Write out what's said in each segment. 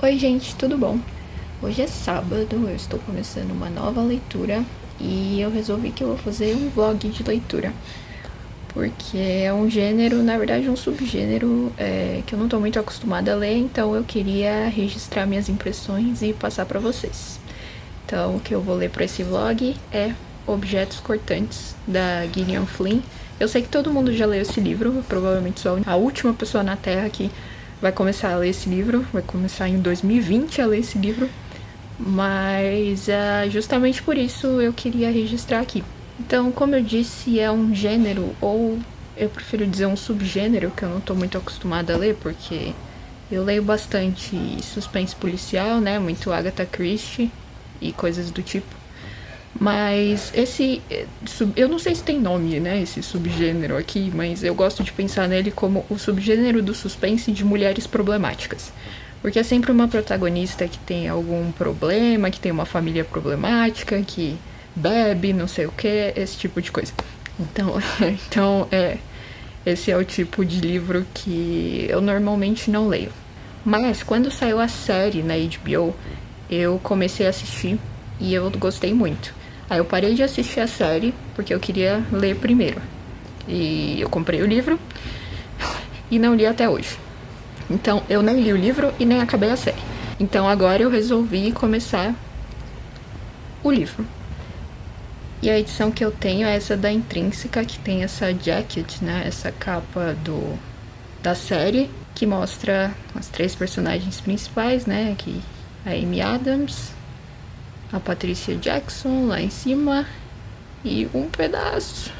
Oi gente, tudo bom? Hoje é sábado, eu estou começando uma nova leitura e eu resolvi que eu vou fazer um vlog de leitura. Porque é um gênero, na verdade um subgênero que eu não estou muito acostumada a ler, então eu queria registrar minhas impressões e passar para vocês. Então o que eu vou ler para esse vlog é Objetos Cortantes, da Gillian Flynn. Eu sei que todo mundo já leu esse livro, provavelmente sou a última pessoa na Terra que vai começar a ler esse livro, vai começar em 2020 a ler esse livro, mas justamente por isso eu queria registrar aqui. Então, como eu disse, é um gênero, ou eu prefiro dizer um subgênero, que eu não estou muito acostumada a ler, porque eu leio bastante suspense policial, né, muito Agatha Christie e coisas do tipo. Mas eu não sei se tem nome, né, esse subgênero aqui, mas eu gosto de pensar nele como o subgênero do suspense de mulheres problemáticas. Porque é sempre uma protagonista que tem algum problema, que tem uma família problemática, que bebe, não sei o que, esse tipo de coisa. Então, esse é o tipo de livro que eu normalmente não leio. Mas quando saiu a série na HBO, eu comecei a assistir e eu gostei muito. Aí eu parei de assistir a série porque eu queria ler primeiro. E eu comprei o livro e não li até hoje. Então eu nem li o livro e nem acabei a série. Então agora eu resolvi começar o livro. E a edição que eu tenho é essa da Intrínseca, que tem essa jacket, né? Essa capa da série, que mostra as três personagens principais, né? Que a Amy Adams, a Patricia Jackson lá em cima e um pedacinho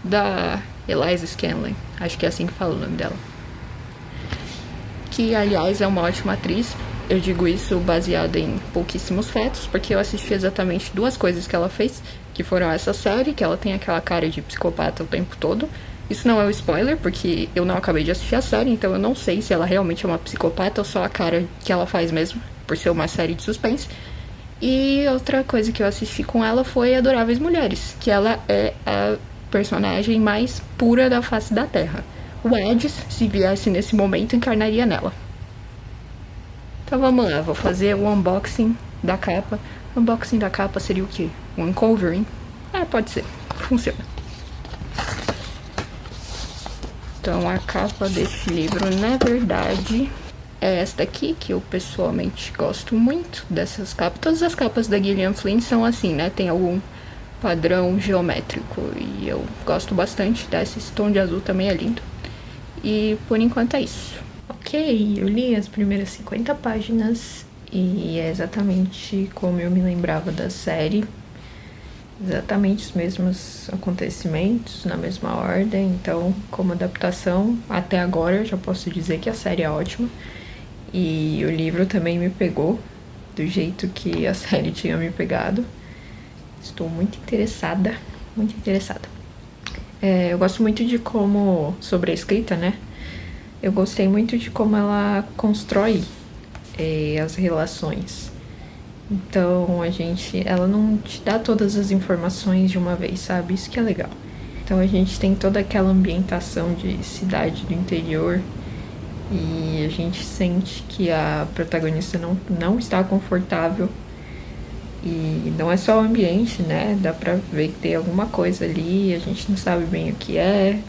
da Eliza Scanlon, acho que é assim que fala o nome dela, que aliás é uma ótima atriz. Eu digo isso baseado em pouquíssimos fatos, porque eu assisti exatamente duas coisas que ela fez, que foram essa série, que ela tem aquela cara de psicopata o tempo todo. Isso não é um spoiler, porque eu não acabei de assistir a série, então eu não sei se ela realmente é uma psicopata ou só a cara que ela faz mesmo, por ser uma série de suspense. E outra coisa que eu assisti com ela foi Adoráveis Mulheres, que ela é a personagem mais pura da face da Terra. O Edis, se viesse nesse momento, encarnaria nela. Então vamos lá, vou fazer o unboxing da capa. O unboxing da capa seria o quê? Um uncovering? Pode ser, funciona. Então a capa desse livro, na verdade, é esta aqui, que eu pessoalmente gosto muito dessas capas. Todas as capas da Gillian Flynn são assim, né? Tem algum padrão geométrico e eu gosto bastante dessa. Esse tom de azul também é lindo. E por enquanto é isso. Ok, eu li as primeiras 50 páginas e é exatamente como eu me lembrava da série. Exatamente os mesmos acontecimentos, na mesma ordem. Então, como adaptação, até agora eu já posso dizer que a série é ótima. E o livro também me pegou do jeito que a série tinha me pegado. Estou muito interessada, muito interessada. Eu gosto muito de como, sobre a escrita, né? Eu gostei muito de como ela constrói as relações. Então ela não te dá todas as informações de uma vez, sabe? Isso que é legal. Então a gente tem toda aquela ambientação de cidade do interior e a gente sente que a protagonista não está confortável. E não é só o ambiente, né? Dá pra ver que tem alguma coisa ali, a gente não sabe bem o que é.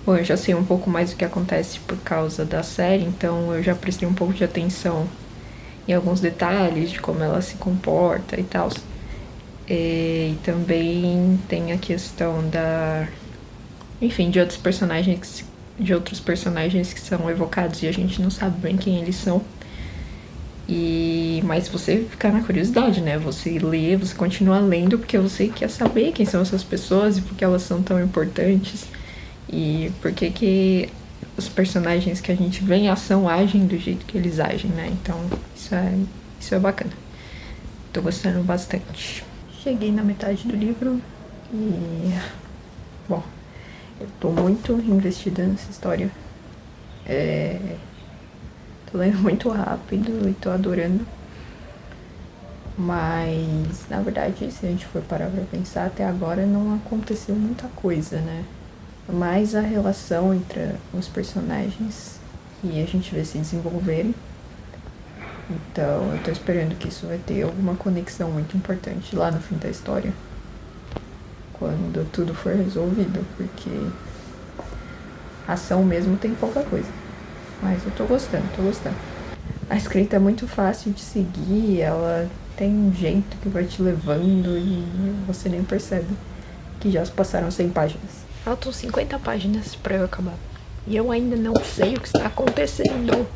Bom, eu já sei um pouco mais do que acontece por causa da série, então eu já prestei um pouco de atenção em alguns detalhes de como ela se comporta e tal. E também tem a questão enfim, de outros personagens que são evocados e a gente não sabe bem quem eles são. Mas você fica na curiosidade, né? Você lê, você continua lendo porque você quer saber quem são essas pessoas e por que elas são tão importantes e por que os personagens que a gente vê em ação agem do jeito que eles agem, né? Então isso é bacana. Tô gostando bastante. Cheguei na metade do livro e bom, eu tô muito investida nessa história. Tô lendo muito rápido e tô adorando. Mas, na verdade, se a gente for parar pra pensar, até agora não aconteceu muita coisa, né? Mas a relação entre os personagens e a gente vê se desenvolverem. Então eu tô esperando que isso vai ter alguma conexão muito importante lá no fim da história, quando tudo for resolvido, porque ação mesmo tem pouca coisa. Mas eu tô gostando. A escrita é muito fácil de seguir, ela tem um jeito que vai te levando e você nem percebe que já se passaram 100 páginas. Faltam 50 páginas pra eu acabar. E eu ainda não sei o que está acontecendo.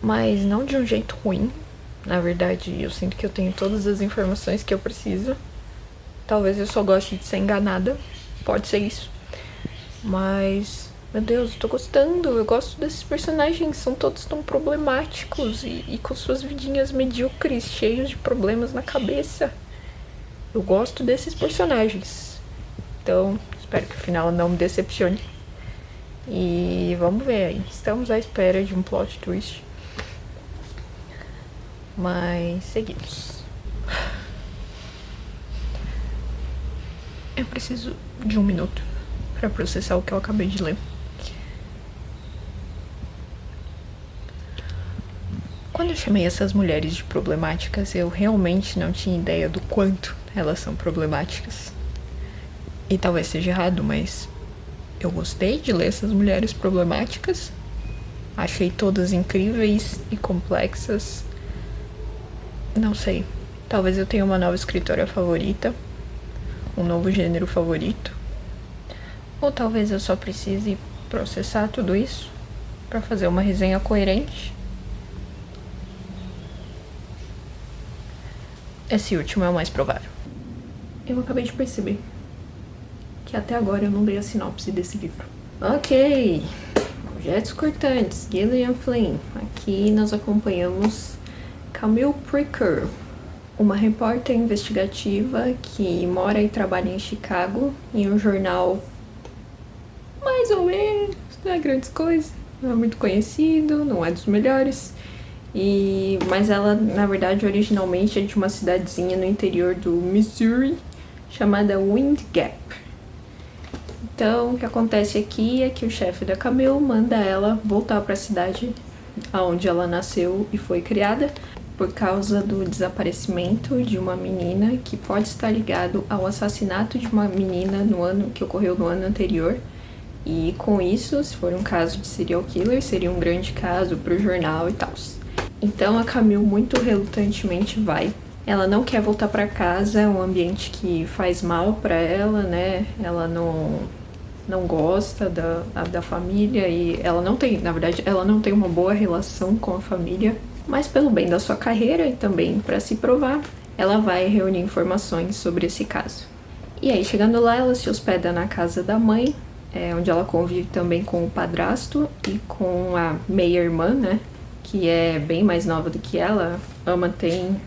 Mas não de um jeito ruim. Na verdade, eu sinto que eu tenho todas as informações que eu preciso. Talvez eu só goste de ser enganada. Pode ser isso. Mas, meu Deus, eu tô gostando. Eu gosto desses personagens. São todos tão problemáticos e com suas vidinhas medíocres, cheios de problemas na cabeça. Eu gosto desses personagens. Então, espero que o final não me decepcione. E vamos ver aí. Estamos à espera de um plot twist. Mas seguimos. Eu preciso de 1 minuto pra processar o que eu acabei de ler. Quando eu chamei essas mulheres de problemáticas, eu realmente não tinha ideia do quanto elas são problemáticas. E talvez seja errado, mas eu gostei de ler essas mulheres problemáticas. Achei todas incríveis e complexas. Não sei, talvez eu tenha uma nova escritora favorita, um novo gênero favorito, ou talvez eu só precise processar tudo isso para fazer uma resenha coerente. Esse último é o mais provável. Eu acabei de perceber que até agora eu não dei a sinopse desse livro. Ok, Objetos Cortantes, Gillian Flynn. Aqui nós acompanhamos Camille Pricker, uma repórter investigativa que mora e trabalha em Chicago, em um jornal mais ou menos, não é grandes coisas, não é muito conhecido, não é dos melhores, mas ela, na verdade, originalmente é de uma cidadezinha no interior do Missouri, chamada Wind Gap. Então, o que acontece aqui é que o chefe da Camille manda ela voltar para a cidade onde ela nasceu e foi criada, por causa do desaparecimento de uma menina que pode estar ligado ao assassinato de uma menina que ocorreu no ano anterior. E com isso, se for um caso de serial killer, seria um grande caso para o jornal e tal. Então a Camille muito relutantemente vai. Ela não quer voltar para casa, é um ambiente que faz mal para ela, né? Ela não gosta da família e ela não tem, na verdade, ela não tem uma boa relação com a família. Mas pelo bem da sua carreira e também para se provar, ela vai reunir informações sobre esse caso. E aí, chegando lá, ela se hospeda na casa da mãe, onde ela convive também com o padrasto e com a meia-irmã, né? Que é bem mais nova do que ela. A Ama tem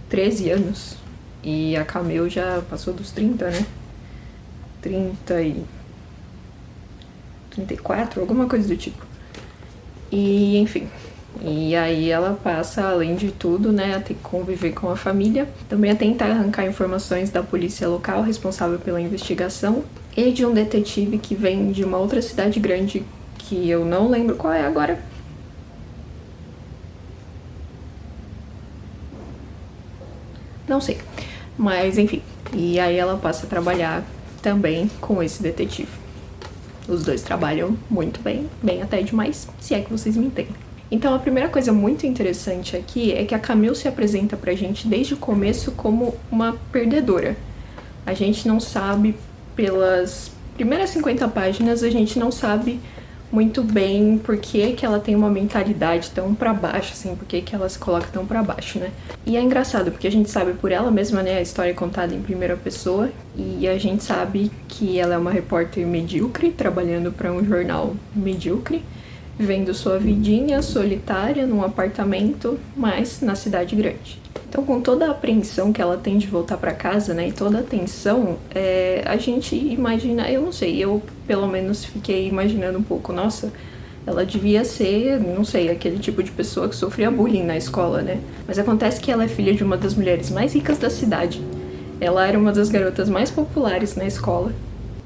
13 anos e a Camille já passou dos 30, né? 34, alguma coisa do tipo. E, enfim... E aí ela passa, além de tudo, né, a ter que conviver com a família, também a tentar arrancar informações da polícia local responsável pela investigação e de um detetive que vem de uma outra cidade grande que eu não lembro qual é agora. Não sei, mas enfim. E aí ela passa a trabalhar também com esse detetive. Os dois trabalham muito bem, bem até demais, se é que vocês me entendem. Então, a primeira coisa muito interessante aqui é que a Camille se apresenta pra gente desde o começo como uma perdedora. A gente não sabe, pelas primeiras 50 páginas, a gente não sabe muito bem por que ela tem uma mentalidade tão pra baixo, assim, por que ela se coloca tão pra baixo, né? E é engraçado, porque a gente sabe por ela mesma, né, a história é contada em primeira pessoa, e a gente sabe que ela é uma repórter medíocre, trabalhando pra um jornal medíocre, vivendo sua vidinha solitária num apartamento, mas na cidade grande. Então, com toda a apreensão que ela tem de voltar para casa, né, e toda a tensão, a gente imagina, eu não sei, eu pelo menos fiquei imaginando um pouco, nossa, ela devia ser, não sei, aquele tipo de pessoa que sofria bullying na escola, né? Mas acontece que ela é filha de uma das mulheres mais ricas da cidade. Ela era uma das garotas mais populares na escola.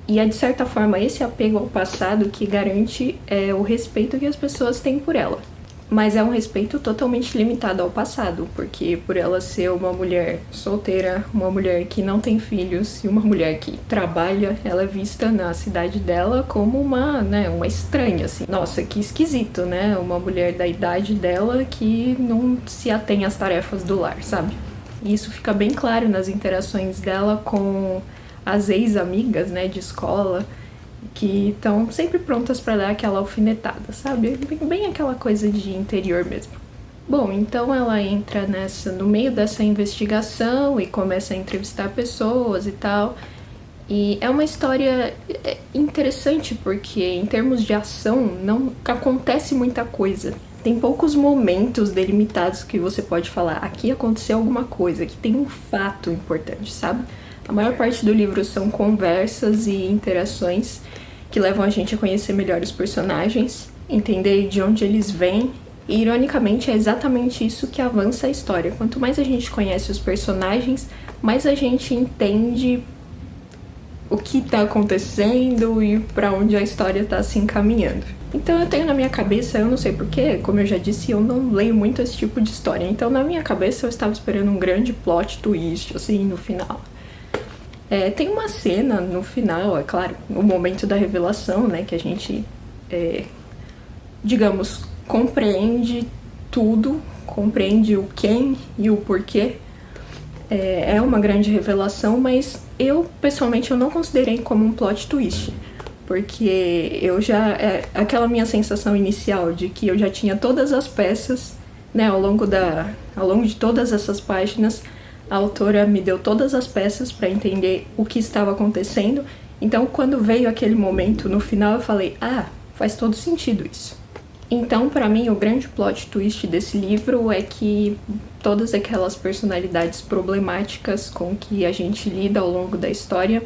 E é, de certa forma, esse apego ao passado que garante o respeito que as pessoas têm por ela. Mas é um respeito totalmente limitado ao passado, porque por ela ser uma mulher solteira, uma mulher que não tem filhos e uma mulher que trabalha, ela é vista na cidade dela como uma estranha, assim. Nossa, que esquisito, né? Uma mulher da idade dela que não se atém às tarefas do lar, sabe? E isso fica bem claro nas interações dela com as ex-amigas, né, de escola, que estão sempre prontas para dar aquela alfinetada, sabe? Bem aquela coisa de interior mesmo. Bom, então ela entra no meio dessa investigação e começa a entrevistar pessoas e tal. E é uma história interessante porque em termos de ação não acontece muita coisa. Tem poucos momentos delimitados que você pode falar, aqui aconteceu alguma coisa, aqui tem um fato importante, sabe? A maior parte do livro são conversas e interações que levam a gente a conhecer melhor os personagens, entender de onde eles vêm. E, ironicamente, é exatamente isso que avança a história. Quanto mais a gente conhece os personagens, mais a gente entende o que está acontecendo e para onde a história está se encaminhando. Então eu tenho na minha cabeça, eu não sei porquê, como eu já disse, eu não leio muito esse tipo de história. Então na minha cabeça eu estava esperando um grande plot twist, assim, no final. Tem uma cena no final, é claro, o momento da revelação, né, que a gente, digamos, compreende tudo, compreende o quem e o porquê. É uma grande revelação, mas eu, pessoalmente, eu não considerei como um plot twist. Porque aquela minha sensação inicial de que eu já tinha todas as peças, né, ao longo de todas essas páginas, a autora me deu todas as peças para entender o que estava acontecendo. Então, quando veio aquele momento no final, eu falei, faz todo sentido isso. Então, para mim, o grande plot twist desse livro é que todas aquelas personalidades problemáticas com que a gente lida ao longo da história,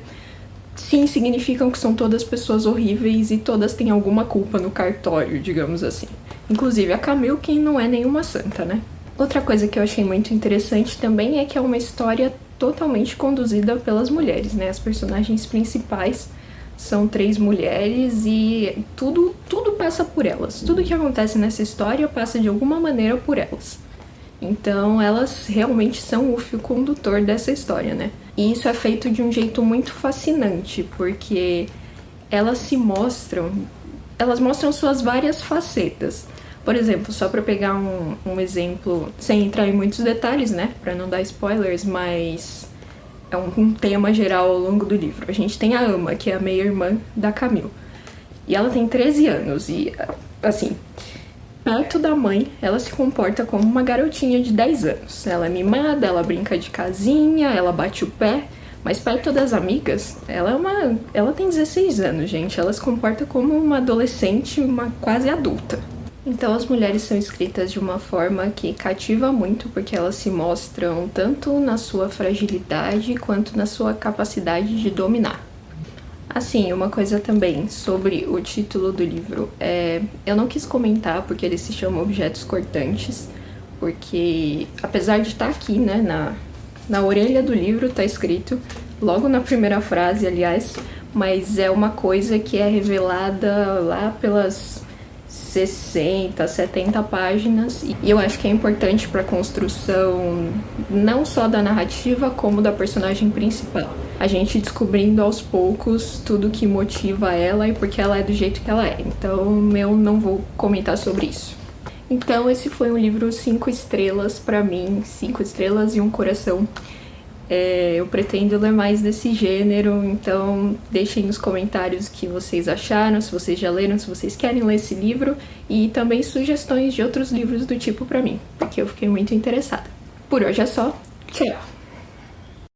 sim, significam que são todas pessoas horríveis e todas têm alguma culpa no cartório, digamos assim. Inclusive a Camille, que não é nenhuma santa, né? Outra coisa que eu achei muito interessante também é que é uma história totalmente conduzida pelas mulheres, né? As personagens principais são 3 mulheres e tudo passa por elas. Tudo que acontece nessa história passa de alguma maneira por elas. Então elas realmente são o fio condutor dessa história, né? E isso é feito de um jeito muito fascinante, porque elas mostram suas várias facetas. Por exemplo, só para pegar um exemplo, sem entrar em muitos detalhes, né, para não dar spoilers, mas é um tema geral ao longo do livro. A gente tem a Ama, que é a meia-irmã da Camille. E ela tem 13 anos e, assim, perto da mãe, ela se comporta como uma garotinha de 10 anos. Ela é mimada, ela brinca de casinha, ela bate o pé, mas perto das amigas, ela tem 16 anos, gente. Ela se comporta como uma adolescente, uma quase adulta. Então as mulheres são escritas de uma forma que cativa muito, porque elas se mostram tanto na sua fragilidade quanto na sua capacidade de dominar. Assim, uma coisa também sobre o título do livro, eu não quis comentar porque ele se chama Objetos Cortantes, porque apesar de estar aqui, né, na orelha do livro tá escrito, logo na primeira frase, aliás, mas é uma coisa que é revelada lá pelas 60, 70 páginas, e eu acho que é importante para a construção não só da narrativa, como da personagem principal. A gente descobrindo aos poucos tudo que motiva ela e porque ela é do jeito que ela é. Então eu não vou comentar sobre isso. Então esse foi um livro 5 estrelas para mim, 5 estrelas e um coração. Eu pretendo ler mais desse gênero, então deixem nos comentários o que vocês acharam, se vocês já leram, se vocês querem ler esse livro, e também sugestões de outros livros do tipo pra mim, porque eu fiquei muito interessada. Por hoje é só, tchau!